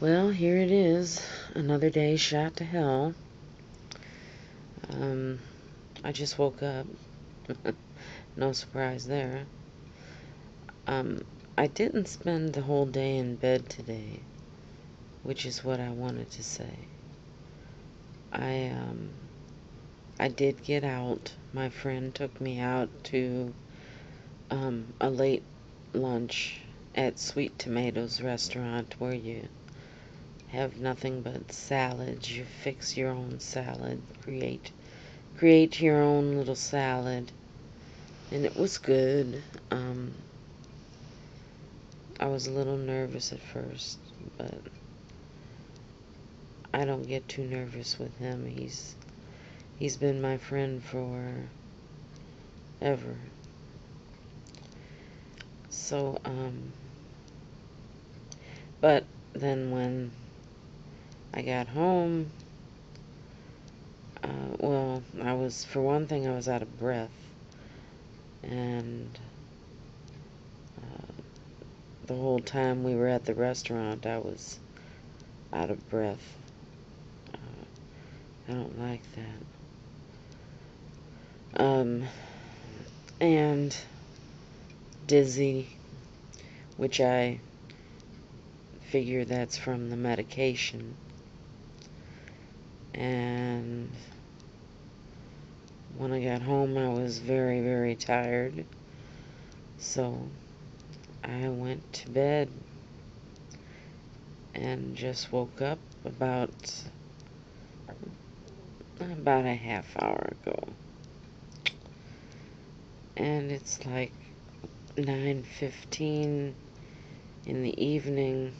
Well, here it is. Another day shot to hell. Um, I just woke up. No surprise there. I didn't spend the whole day in bed today, which is what I wanted to say. I, um, I did get out. My friend took me out to, a late lunch at Sweet Tomatoes restaurant where you have nothing but salads. You fix your own salad, create your own little salad, and it was good. I was a little nervous at first, but I don't get too nervous with him. He's been my friend for ever. So but then when I got home, well, for one thing, I was out of breath, and the whole time we were at the restaurant, I was out of breath. I don't like that. And dizzy, which I figure that's from the medication. And when I got home, I was very, very tired. So I went to bed and just woke up about a half hour ago. And it's like 9:15 in the evening.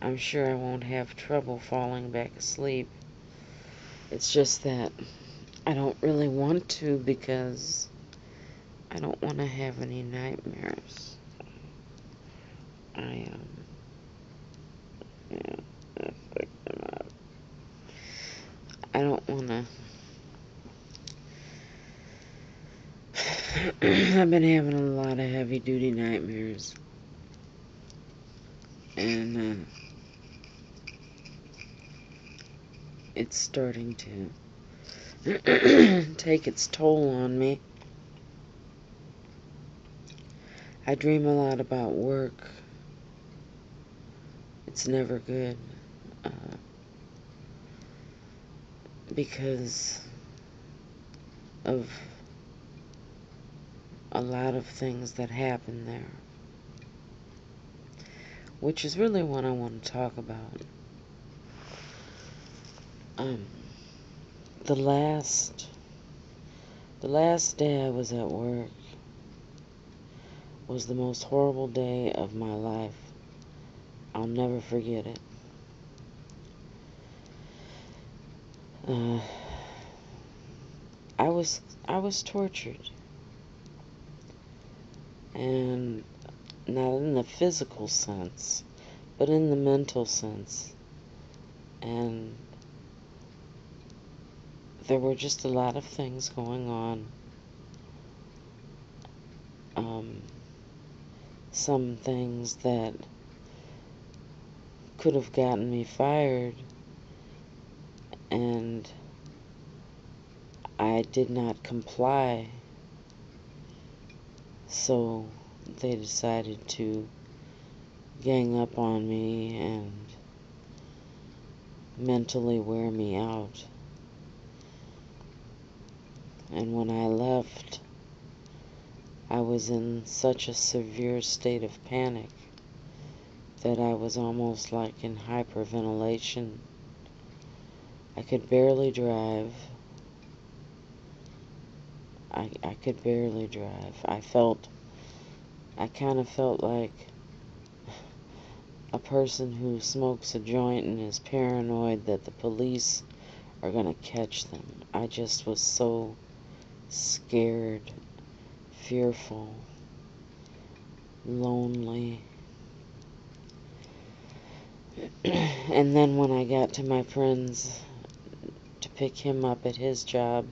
I'm sure I won't have trouble falling back asleep. It's just that I don't really want to because I don't want to have any nightmares. I yeah, I picked them up. I don't want to. I've been having a lot of heavy duty nightmares, and it's starting to take its toll on me. I dream a lot about work. It's never good, because of a lot of things that happen there, which is really what I want to talk about. The last day I was at work was the most horrible day of my life. I'll never forget it. I was tortured, and not in the physical sense, but in the mental sense. And there were just a lot of things going on. Some things that could have gotten me fired, and I did not comply. So they decided to gang up on me and mentally wear me out. And when I left, I was in such a severe state of panic that I was almost like in hyperventilation. I could barely drive. I could barely drive. I kind of felt like a person who smokes a joint and is paranoid that the police are gonna catch them. I just was so scared, fearful, lonely. And then when I got to my friend's to pick him up at his job,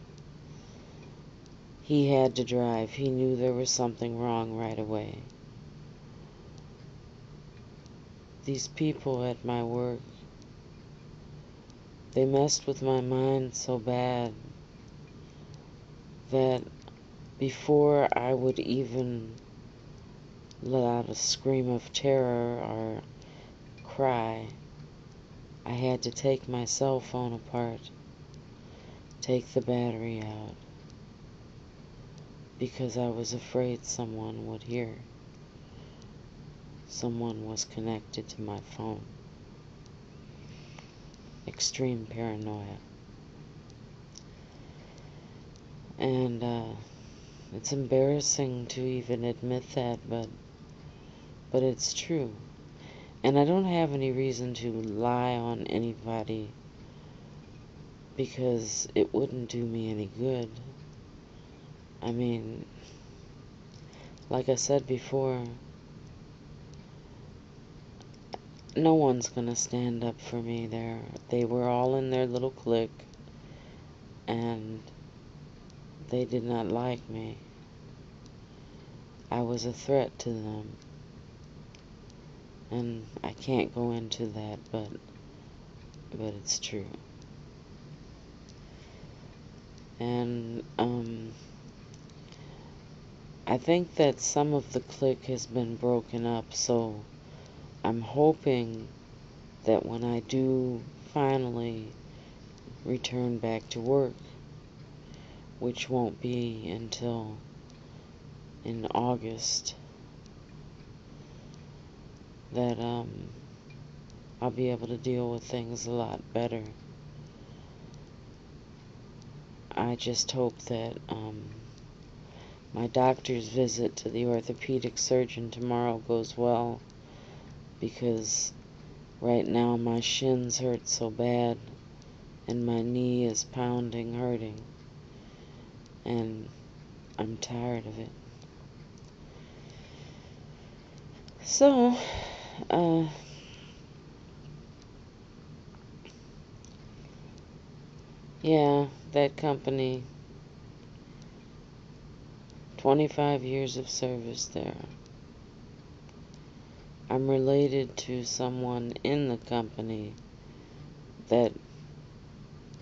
he had to drive. He knew there was something wrong right away. these people at my work, they messed with my mind so bad that before I would even let out a scream of terror or cry, I had to take my cell phone apart, take the battery out, because I was afraid someone would hear. Someone was connected to my phone. Extreme paranoia. And it's embarrassing to even admit that, but it's true. And I don't have any reason to lie on anybody, because it wouldn't do me any good. I mean, like I said before, no one's gonna stand up for me there. They were all in their little clique, and they did not like me. I was a threat to them. And I can't go into that, but it's true. And I think that some of the clique has been broken up, so I'm hoping that when I do finally return back to work, which won't be until in August, that I'll be able to deal with things a lot better. I just hope that my doctor's visit to the orthopedic surgeon tomorrow goes well, because right now my shins hurt so bad and my knee is pounding, hurting, and I'm tired of it. So, yeah, that company, 25 years of service there. I'm related to someone in the company that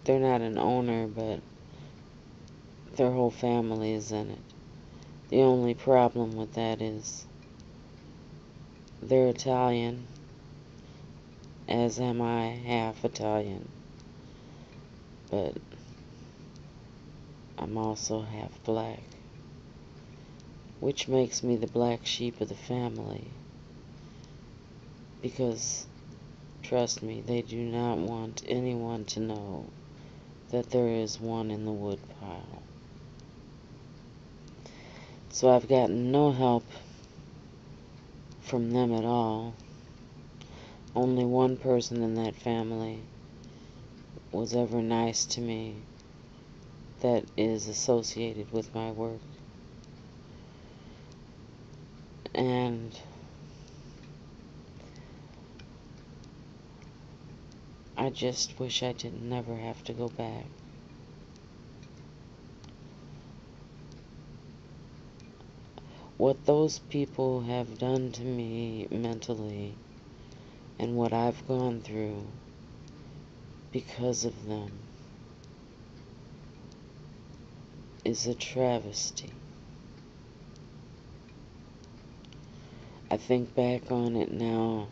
they're not an owner, but their whole family is in it. The only problem with that is they're Italian, as am I, half Italian, but I'm also half black, which makes me the black sheep of the family, because, trust me, they do not want anyone to know that there is one in the woodpile. So I've gotten no help from them at all. Only one person in that family was ever nice to me that is associated with my work. And I just wish I didn't never have to go back. What those people have done to me mentally, and what I've gone through because of them, is a travesty. I think back on it now,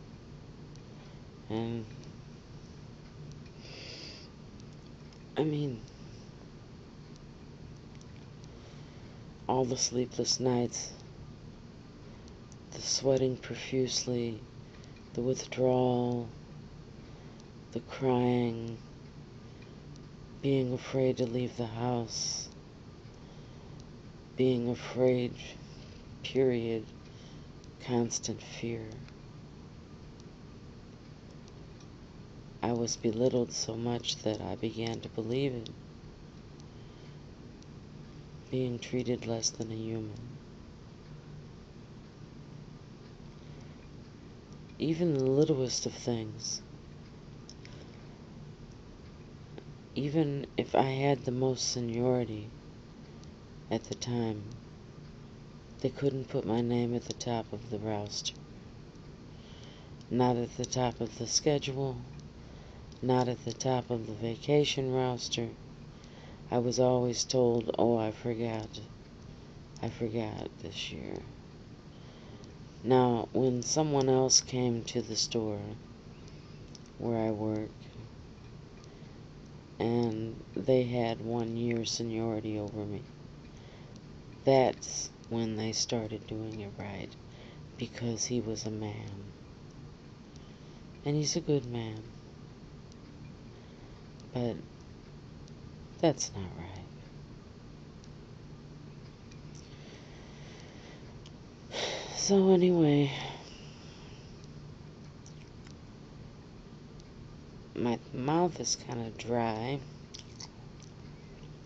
and I mean, all the sleepless nights, the sweating profusely, the withdrawal, the crying, being afraid to leave the house, being afraid, period, constant fear. I was belittled so much that I began to believe it, being treated less than a human. Even the littlest of things. Even if I had the most seniority at the time, they couldn't put my name at the top of the roster. Not at the top of the schedule, not at the top of the vacation roster. I was always told, oh, I forgot this year. Now, when someone else came to the store where I work, and they had 1 year seniority over me, that's when they started doing it right, because he was a man. And he's a good man. But that's not right. So anyway, my mouth is kind of dry.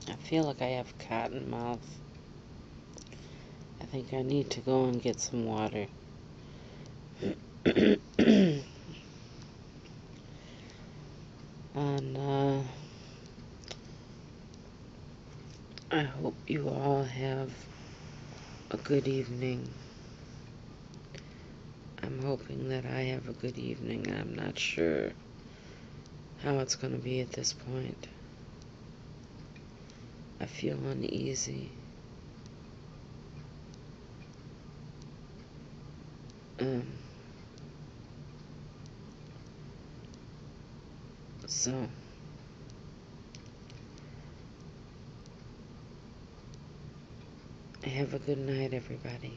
I feel like I have cotton mouth. I think I need to go and get some water. And I hope you all have a good evening. I'm hoping that I have a good evening. I'm not sure how it's going to be at this point. I feel uneasy. So, have a good night, everybody.